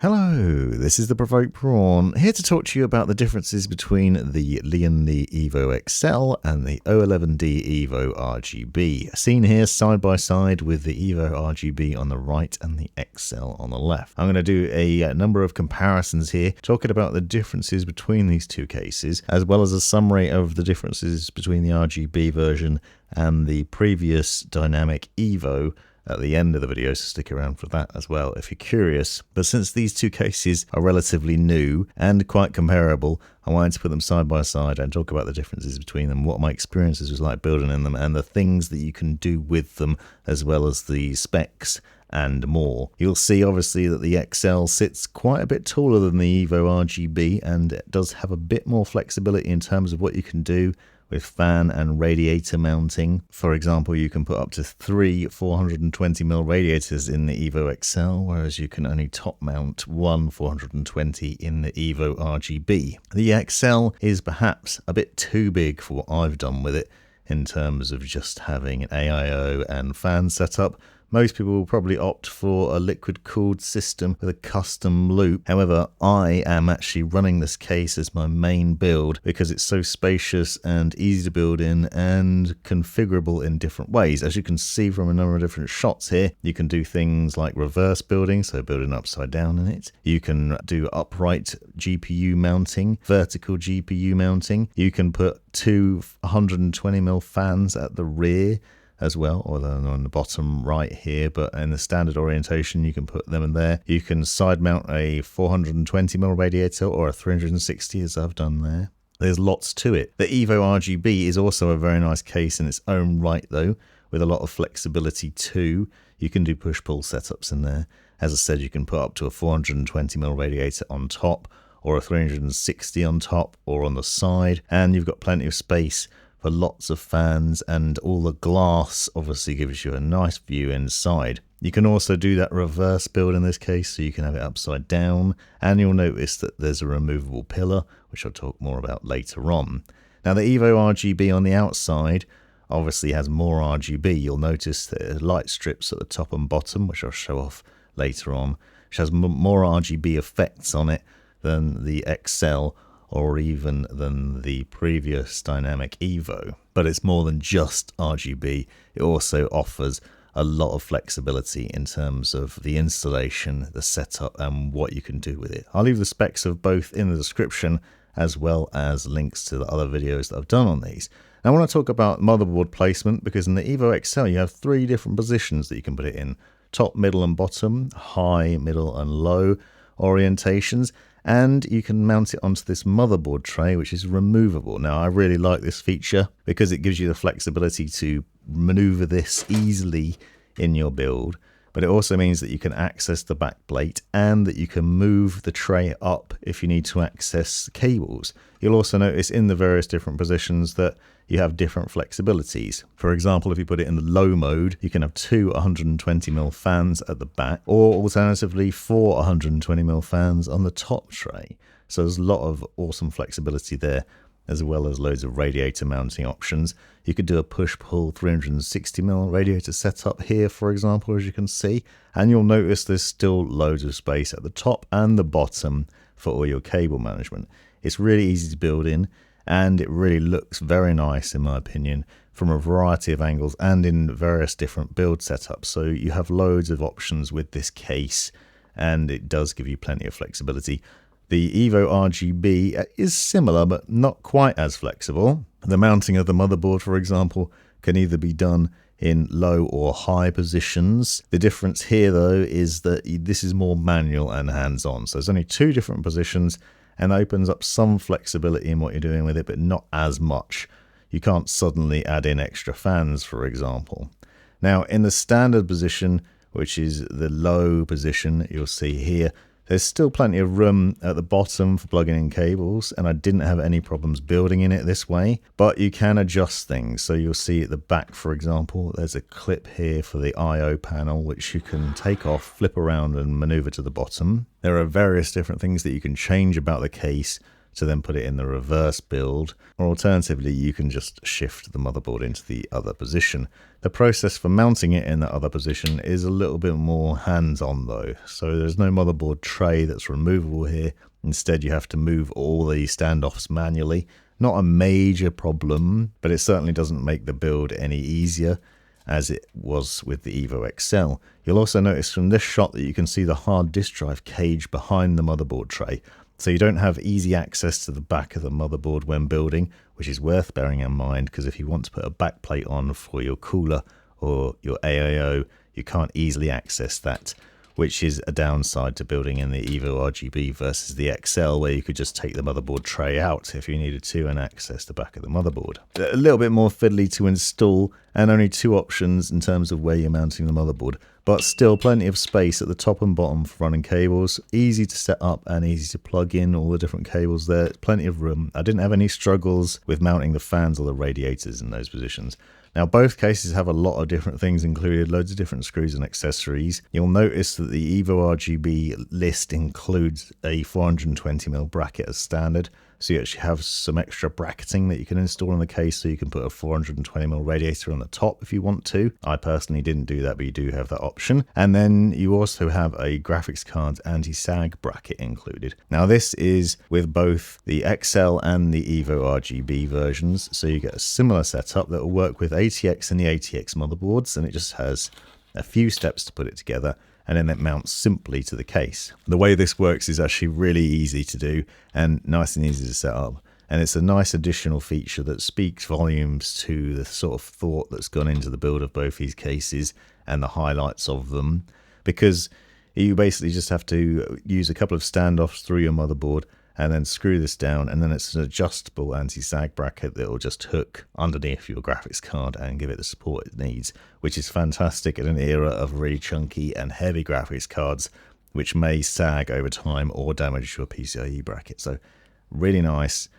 Hello, this is the Provoked Prawn, here to talk to you about the differences between the Lian Li Evo XL and the O11D Evo RGB, seen here side by side with the Evo RGB on the right and the XL on the left. I'm going to do a number of comparisons here, talking about the differences between these two cases, as well as a summary of the differences between the RGB version and the previous Dynamic Evo at the end of the video, so stick around for that as well if you're curious. But since these two cases are relatively new and quite comparable, I wanted to put them side by side and talk about the differences between them, what my experiences was like building in them, and the things that you can do with them, as well as the specs and more. You'll see obviously that the XL sits quite a bit taller than the Evo RGB, and it does have a bit more flexibility in terms of what you can do with fan and radiator mounting. For example, you can put up to 3 420mm radiators in the Evo XL, whereas you can only top mount one 420 in the Evo RGB. The XL is perhaps a bit too big for what I've done with it in terms of just having an AIO and fan setup. Most people will probably opt for a liquid-cooled system with a custom loop. However, I am actually running this case as my main build because it's so spacious and easy to build in and configurable in different ways. As you can see from a number of different shots here, you can do things like reverse building, so building upside down in it. You can do upright GPU mounting, vertical GPU mounting. You can put two 120mm fans at the rear as well, or on the bottom right here, but in the standard orientation you can put them in there. You can side mount a 420mm radiator or a 360 as I've done there. There's lots to it. The Evo RGB is also a very nice case in its own right though, with a lot of flexibility too. You can do push-pull setups in there. As I said, you can put up to a 420mm radiator on top, or a 360 on top or on the side, and you've got plenty of space for lots of fans, and all the glass obviously gives you a nice view inside. You can also do that reverse build in this case, so you can have it upside down, and you'll notice that there's a removable pillar, which I'll talk more about later on. Now the Evo RGB on the outside obviously has more RGB. You'll notice that there's light strips at the top and bottom, which I'll show off later on, which has more RGB effects on it than the XL, or even than the previous Dynamic Evo. But it's more than just RGB. It also offers a lot of flexibility in terms of the installation, the setup, and what you can do with it. I'll leave the specs of both in the description, as well as links to the other videos that I've done on these. Now, I want to talk about motherboard placement, because in the Evo XL you have 3 different positions that you can put it in: top, middle, and bottom, high, middle, and low orientations. And you can mount it onto this motherboard tray, which is removable. Now, I really like this feature because it gives you the flexibility to maneuver this easily in your build, but it also means that you can access the back plate and that you can move the tray up if you need to access cables. You'll also notice in the various different positions that you have different flexibilities. For example, if you put it in the low mode, you can have 2 120mm fans at the back, or alternatively 4 120mm fans on the top tray. So there's a lot of awesome flexibility there, as well as loads of radiator mounting options. You could do a push-pull 360mm radiator setup here, for example, as you can see, and you'll notice there's still loads of space at the top and the bottom for all your cable management. It's really easy to build in, and it really looks very nice in my opinion from a variety of angles and in various different build setups. So you have loads of options with this case, and it does give you plenty of flexibility. The Evo RGB is similar but not quite as flexible. The mounting of the motherboard, for example, can either be done in low or high positions. The difference here though is that this is more manual and hands-on. So there's only 2 different positions, and opens up some flexibility in what you're doing with it, but not as much. You can't suddenly add in extra fans, for example. Now, in the standard position, which is the low position, you'll see here, there's still plenty of room at the bottom for plugging in cables, and I didn't have any problems building in it this way, but you can adjust things. So you'll see at the back, for example, there's a clip here for the I/O panel, which you can take off, flip around and maneuver to the bottom. There are various different things that you can change about the case to then put it in the reverse build, or alternatively you can just shift the motherboard into the other position. The process for mounting it in that other position is a little bit more hands-on though, so there's no motherboard tray that's removable here. Instead you have to move all the standoffs manually. Not a major problem, but it certainly doesn't make the build any easier as it was with the Evo XL. You'll also notice from this shot that you can see the hard disk drive cage behind the motherboard tray. So you don't have easy access to the back of the motherboard when building, which is worth bearing in mind because if you want to put a backplate on for your cooler or your AIO, you can't easily access that, which is a downside to building in the Evo RGB versus the XL, where you could just take the motherboard tray out if you needed to and access the back of the motherboard. A little bit more fiddly to install, and only 2 options in terms of where you're mounting the motherboard, but still plenty of space at the top and bottom for running cables. Easy to set up and easy to plug in all the different cables there. Plenty of room. I didn't have any struggles with mounting the fans or the radiators in those positions. Now both cases have a lot of different things included, loads of different screws and accessories. You'll notice that the Evo RGB list includes a 420mm bracket as standard, so you actually have some extra bracketing that you can install in the case, so you can put a 420mm radiator on the top if you want to. I personally didn't do that, but you do have that option. And then you also have a graphics card anti-sag bracket included. Now this is with both the XL and the Evo RGB versions, so you get a similar setup that will work with ATX and the ATX motherboards, and it just has a few steps to put it together, and then it mounts simply to the case. The way this works is actually really easy to do and nice and easy to set up. And it's a nice additional feature that speaks volumes to the sort of thought that's gone into the build of both these cases and the highlights of them, because you basically just have to use a couple of standoffs through your motherboard and then screw this down, and then it's an adjustable anti-sag bracket that will just hook underneath your graphics card and give it the support it needs, which is fantastic in an era of really chunky and heavy graphics cards which may sag over time or damage your PCIe bracket. So really nice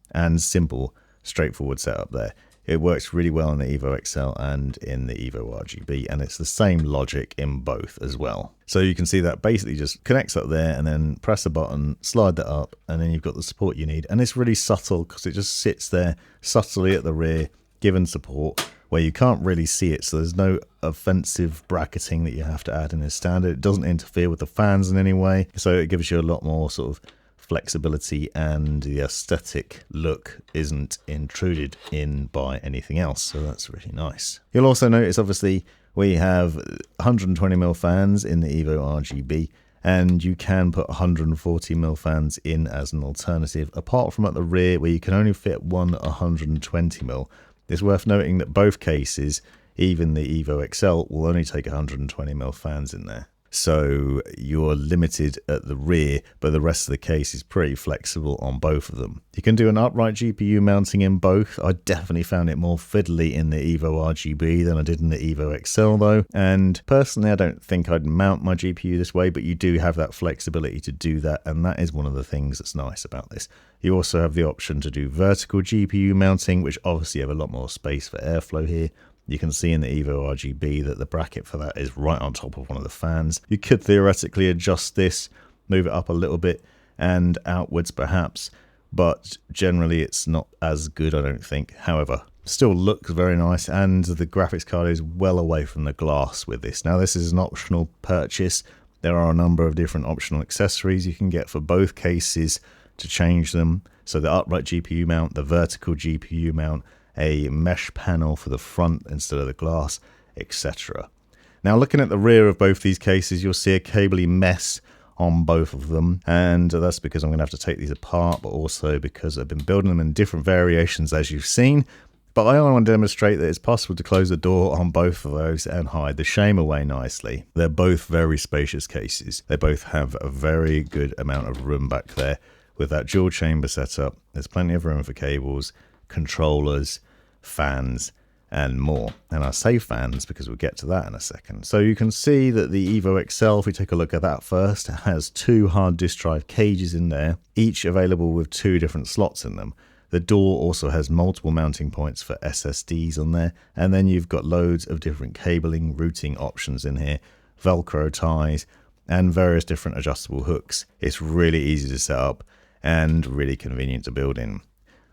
and simple, straightforward setup there. It works really well in the Evo XL and in the Evo RGB, and it's the same logic in both as well. So you can see that basically just connects up there, and then press a button, slide that up, and then you've got the support you need. And it's really subtle because it just sits there subtly at the rear, given support where you can't really see it. So there's no offensive bracketing that you have to add in as standard. It doesn't interfere with the fans in any way, so it gives you a lot more sort of flexibility, and the aesthetic look isn't intruded in by anything else, so that's really nice. You'll also notice obviously we have 120mm fans in the Evo RGB, and you can put 140mm fans in as an alternative, apart from at the rear where you can only fit one 120mm. It's worth noting that both cases, even the Evo XL, will only take 120mm fans in there. So you're limited at the rear, but the rest of the case is pretty flexible on both of them. You can do an upright GPU mounting in both. I definitely found it more fiddly in the Evo RGB than I did in the Evo XL though. And personally, I don't think I'd mount my GPU this way, but you do have that flexibility to do that. And that is one of the things that's nice about this. You also have the option to do vertical GPU mounting, which obviously have a lot more space for airflow here. You can see in the Evo RGB that the bracket for that is right on top of one of the fans. You could theoretically adjust this, move it up a little bit and outwards perhaps, but generally it's not as good, I don't think. However, still looks very nice, and the graphics card is well away from the glass with this. Now this is an optional purchase. There are a number of different optional accessories you can get for both cases to change them. So the upright GPU mount, the vertical GPU mount, a mesh panel for the front instead of the glass, etc. Now looking at the rear of both these cases, you'll see a cabley mess on both of them, and that's because I'm going to have to take these apart, but also because I've been building them in different variations as you've seen. But I want to demonstrate that it's possible to close the door on both of those and hide the shame away nicely. They're both very spacious cases. They both have a very good amount of room back there with that dual chamber setup. There's plenty of room for cables, controllers, fans and more. And I say fans because we'll get to that in a second. So you can see that the Evo XL, if we take a look at that first, has 2 hard disk drive cages in there, each available with 2 different slots in them. The door also has multiple mounting points for SSDs on there, and then you've got loads of different cabling routing options in here, Velcro ties and various different adjustable hooks. It's really easy to set up, and really convenient to build in.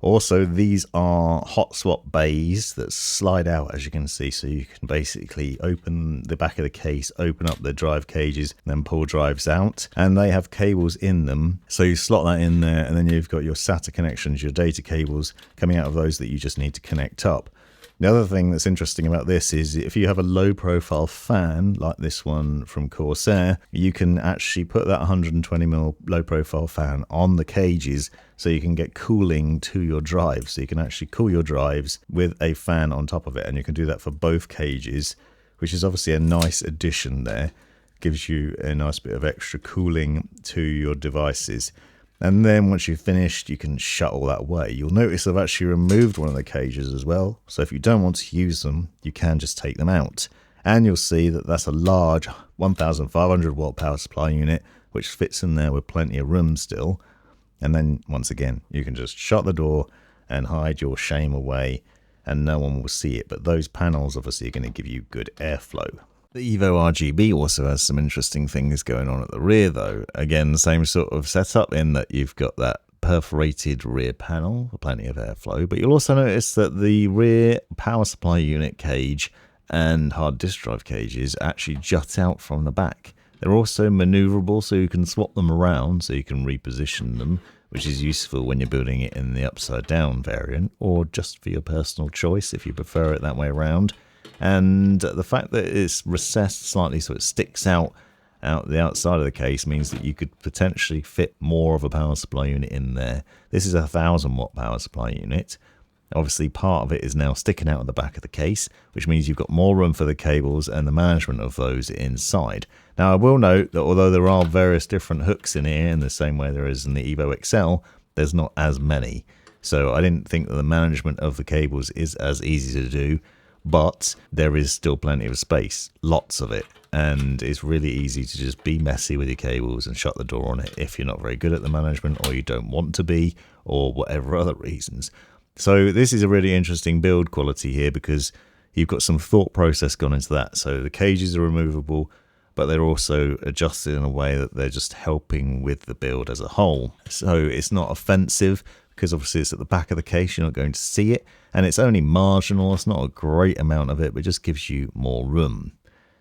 Also, these are hot swap bays that slide out, as you can see, so you can basically open the back of the case, open up the drive cages, and then pull drives out, and they have cables in them, so you slot that in there, and then you've got your SATA connections, your data cables coming out of those that you just need to connect up. The other thing that's interesting about this is if you have a low profile fan like this one from Corsair, you can actually put that 120mm low profile fan on the cages so you can get cooling to your drives. So you can actually cool your drives with a fan on top of it, and you can do that for both cages, which is obviously a nice addition there. Gives you a nice bit of extra cooling to your devices. And then once you've finished, you can shut all that away. You'll notice I've actually removed one of the cages as well. So if you don't want to use them, you can just take them out. And you'll see that that's a large 1500 watt power supply unit, which fits in there with plenty of room still. And then once again, you can just shut the door and hide your shame away and no one will see it. But those panels obviously are going to give you good airflow. The Evo RGB also has some interesting things going on at the rear though. Again, the same sort of setup in that you've got that perforated rear panel for plenty of airflow, but you'll also notice that the rear power supply unit cage and hard disk drive cages actually jut out from the back. They're also maneuverable, so you can swap them around, so you can reposition them, which is useful when you're building it in the upside down variant, or just for your personal choice if you prefer it that way around. And the fact that it's recessed slightly so it sticks out the outside of the case means that you could potentially fit more of a power supply unit in there. This is a 1000 watt power supply unit. Obviously part of it is now sticking out of the back of the case, which means you've got more room for the cables and the management of those inside. Now I will note that although there are various different hooks in here in the same way there is in the Evo XL, there's not as many. So I didn't think that the management of the cables is as easy to do. But there is still plenty of space, lots of it, and it's really easy to just be messy with your cables and shut the door on it if you're not very good at the management or you don't want to be or whatever other reasons. So this is a really interesting build quality here because you've got some thought process gone into that. So the cages are removable, but they're also adjusted in a way that they're just helping with the build as a whole. So it's not offensive, because obviously it's at the back of the case, you're not going to see it, and it's only marginal, it's not a great amount of it, but it just gives you more room.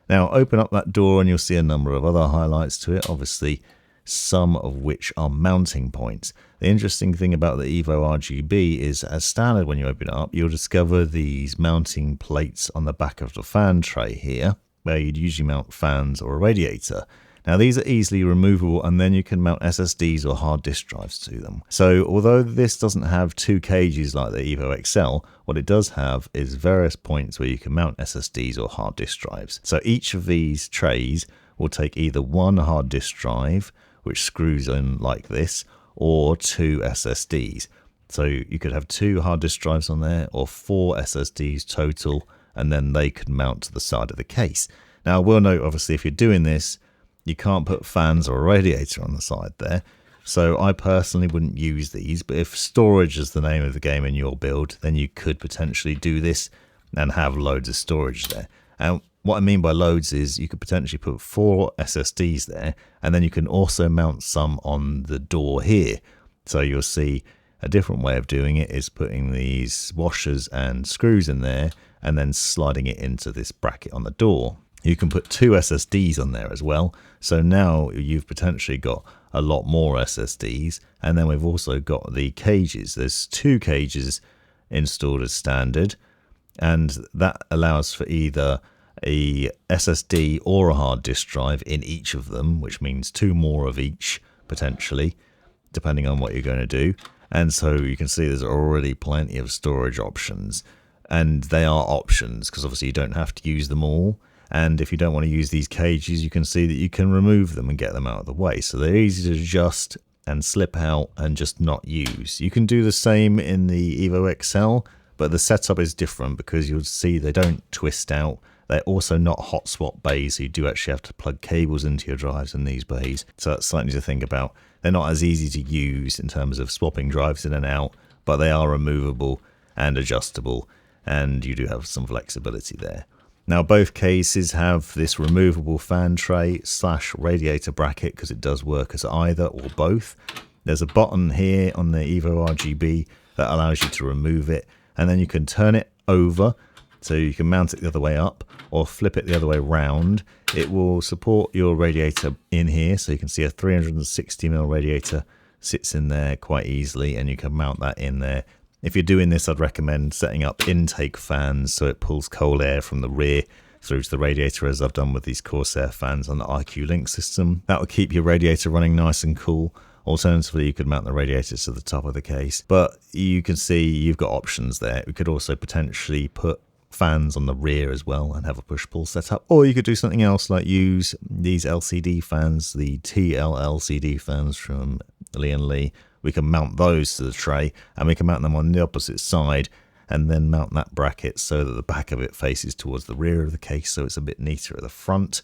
Now open up that door and you'll see a number of other highlights to it, obviously some of which are mounting points. The interesting thing about the Evo RGB is, as standard when you open it up, you'll discover these mounting plates on the back of the fan tray here, where you'd usually mount fans or a radiator. Now these are easily removable, and then you can mount SSDs or hard disk drives to them. So although this doesn't have two cages like the Evo XL, what it does have is various points where you can mount SSDs or hard disk drives. So each of these trays will take either one hard disk drive, which screws in like this, or two SSDs. So you could have two hard disk drives on there, or 4 SSDs total, and then they could mount to the side of the case. Now I will note, obviously, if you're doing this, you can't put fans or a radiator on the side there. So I personally wouldn't use these, but if storage is the name of the game in your build, then you could potentially do this and have loads of storage there. And what I mean by loads is you could potentially put 4 SSDs there, and then you can also mount some on the door here. So you'll see a different way of doing it is putting these washers and screws in there and then sliding it into this bracket on the door. You can put 2 SSDs on there as well. So now you've potentially got a lot more SSDs. And then we've also got the cages. There's 2 cages installed as standard. And that allows for either a SSD or a hard disk drive in each of them, which means 2 more of each potentially, depending on what you're going to do. And so you can see there's already plenty of storage options. And they are options because obviously you don't have to use them all. And if you don't want to use these cages, you can see that you can remove them and get them out of the way. So they're easy to adjust and slip out and just not use. You can do the same in the Evo XL, but the setup is different because you'll see they don't twist out. They're also not hot swap bays, so you do actually have to plug cables into your drives in these bays. So that's something to think about. They're not as easy to use in terms of swapping drives in and out, but they are removable and adjustable, and you do have some flexibility there. Now both cases have this removable fan tray / radiator bracket because it does work as either or both. There's a button here on the Evo RGB that allows you to remove it, and then you can turn it over so you can mount it the other way up or flip it the other way round. It will support your radiator in here, so you can see a 360mm radiator sits in there quite easily, and you can mount that in there. If you're doing this, I'd recommend setting up intake fans so it pulls cold air from the rear through to the radiator, as I've done with these Corsair fans on the IQ Link system. That will keep your radiator running nice and cool. Alternatively, you could mount the radiators to the top of the case, but you can see you've got options there. We could also potentially put fans on the rear as well and have a push-pull setup, or you could do something else like use these LCD fans, the TLCD fans from Lian Li. We can mount those to the tray, and we can mount them on the opposite side and then mount that bracket so that the back of it faces towards the rear of the case, so it's a bit neater at the front.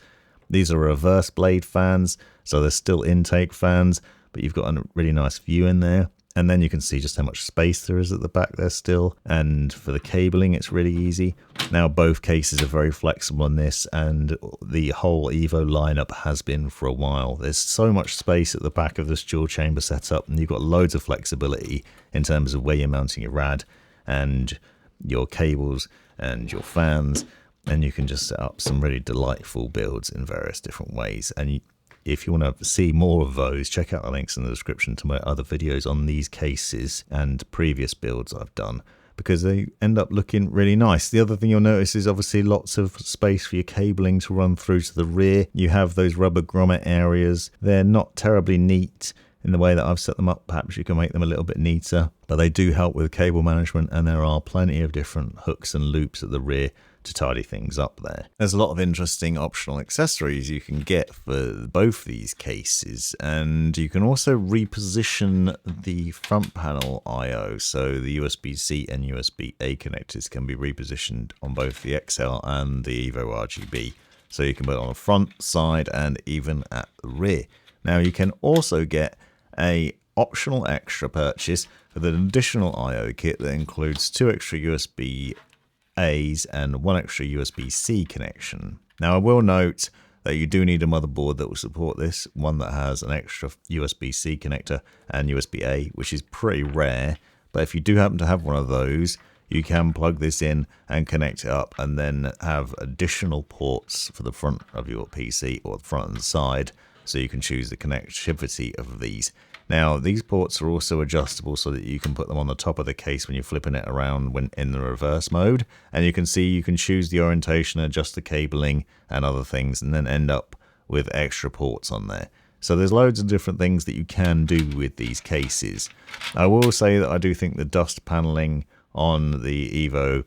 These are reverse blade fans, so they're still intake fans, but you've got a really nice view in there. And then you can see just how much space there is at the back there still. And for the cabling, it's really easy. Now, both cases are very flexible on this, and the whole Evo lineup has been for a while. There's so much space at the back of this dual chamber setup, and you've got loads of flexibility in terms of where you're mounting your rad and your cables and your fans. And you can just set up some really delightful builds in various different ways. And if you want to see more of those, check out the links in the description to my other videos on these cases and previous builds I've done, because they end up looking really nice. The other thing you'll notice is obviously lots of space for your cabling to run through to the rear. You have those rubber grommet areas. They're not terribly neat in the way that I've set them up. Perhaps you can make them a little bit neater, but they do help with cable management, and there are plenty of different hooks and loops at the rear to tidy things up there. There's a lot of interesting optional accessories you can get for both these cases, and you can also reposition the front panel I/O, so the USB-C and USB-A connectors can be repositioned on both the XL and the Evo RGB, so you can put it on the front, side, and even at the rear. Now, you can also get a optional extra purchase with an additional I/O kit that includes 2 extra USB-A's and 1 extra USB-C connection. Now, I will note that you do need a motherboard that will support this, one that has an extra USB-C connector and USB-A, which is pretty rare, but if you do happen to have one of those, you can plug this in and connect it up and then have additional ports for the front of your PC or the front and the side, so you can choose the connectivity of these. Now, these ports are also adjustable so that you can put them on the top of the case when you're flipping it around when in the reverse mode. And you can see you can choose the orientation, adjust the cabling and other things, and then end up with extra ports on there. So there's loads of different things that you can do with these cases. I will say that I do think the dust paneling on the Evo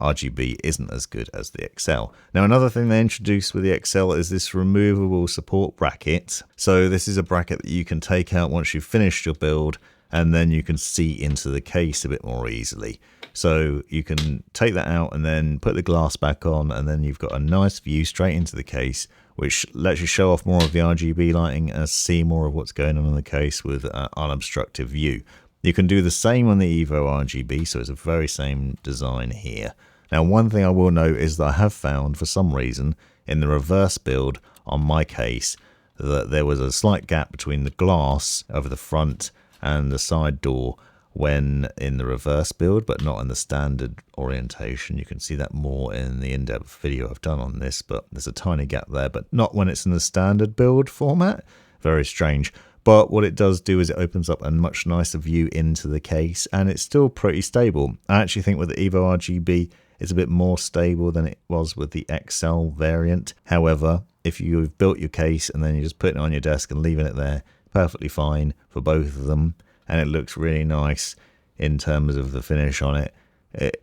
RGB isn't as good as the XL. Now, another thing they introduced with the XL is this removable support bracket. So this is a bracket that you can take out once you've finished your build, and then you can see into the case a bit more easily. So you can take that out and then put the glass back on, and then you've got a nice view straight into the case, which lets you show off more of the RGB lighting and see more of what's going on in the case with an unobstructed view. You can do the same on the Evo RGB, so it's the very same design here. Now, one thing I will note is that I have found, for some reason, in the reverse build on my case, that there was a slight gap between the glass over the front and the side door when in the reverse build, but not in the standard orientation. You can see that more in the in-depth video I've done on this, but there's a tiny gap there, but not when it's in the standard build format. Very strange. But what it does do is it opens up a much nicer view into the case, and it's still pretty stable. I actually think with the Evo RGB, it's a bit more stable than it was with the XL variant. However, if you've built your case and then you're just putting it on your desk and leaving it there, perfectly fine for both of them. And it looks really nice in terms of the finish on it.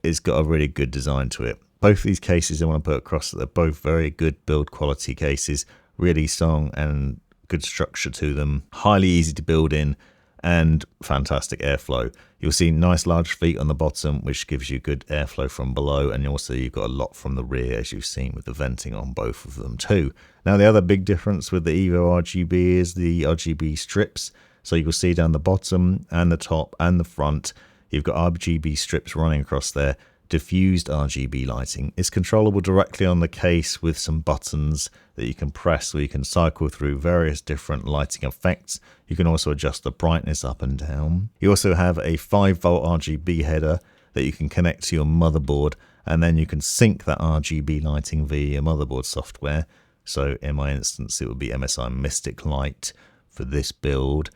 It's got a really good design to it. Both these cases I want to put across that they're both very good build quality cases, really strong and good structure to them, highly easy to build in, and fantastic airflow. You'll see nice large feet on the bottom, which gives you good airflow from below, and also you've got a lot from the rear, as you've seen with the venting on both of them too. Now, the other big difference with the Evo RGB is the RGB strips. So you'll see down the bottom and the top and the front, you've got RGB strips running across there diffused RGB lighting. It's controllable directly on the case with some buttons that you can press, so you can cycle through various different lighting effects. You can also adjust the brightness up and down. You also have a 5-volt RGB header that you can connect to your motherboard, and then you can sync that RGB lighting via your motherboard software. So in my instance, it would be MSI Mystic Light for this build.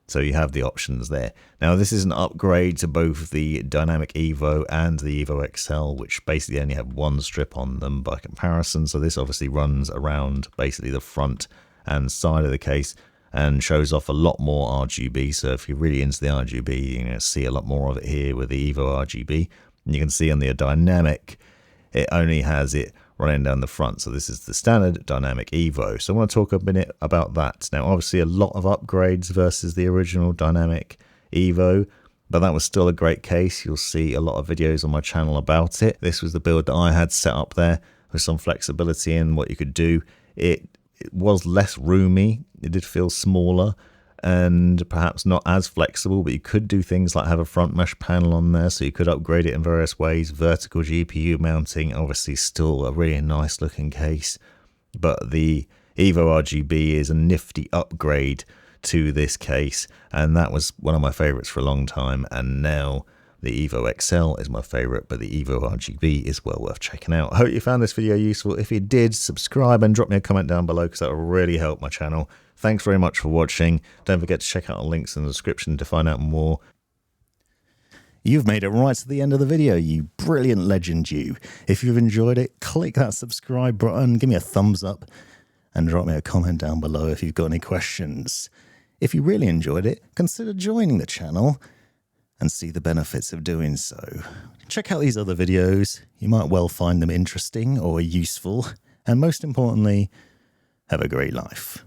So you have the options there. Now this is an upgrade to both the Dynamic Evo and the Evo XL, which basically only have one strip on them by comparison. So this obviously runs around basically the front and side of the case and shows off a lot more RGB. So if you're really into the RGB, you're going to see a lot more of it here with the Evo RGB. And you can see on the Dynamic, it only has it running down the front. So this is the standard Dynamic Evo. So I want to talk a minute about that. Now, obviously a lot of upgrades versus the original Dynamic Evo, but that was still a great case. You'll see a lot of videos on my channel about it. This was the build that I had set up there with some flexibility in what you could do. It was less roomy. It did feel smaller and perhaps not as flexible, but you could do things like have a front mesh panel on there, so you could upgrade it in various ways. Vertical GPU mounting, obviously still a really nice looking case, but the Evo RGB is a nifty upgrade to this case, and that was one of my favorites for a long time, and now the Evo XL is my favorite, but the Evo RGB is well worth checking out. I hope you found this video useful. If you did, subscribe and drop me a comment down below, because that will really help my channel. Thanks very much for watching. Don't forget to check out the links in the description to find out more. You've made it right to the end of the video, you brilliant legend you. If you've enjoyed it, click that subscribe button, give me a thumbs up, and drop me a comment down below if you've got any questions. If you really enjoyed it, consider joining the channel and see the benefits of doing so. Check out these other videos. You might well find them interesting or useful. And most importantly, have a great life.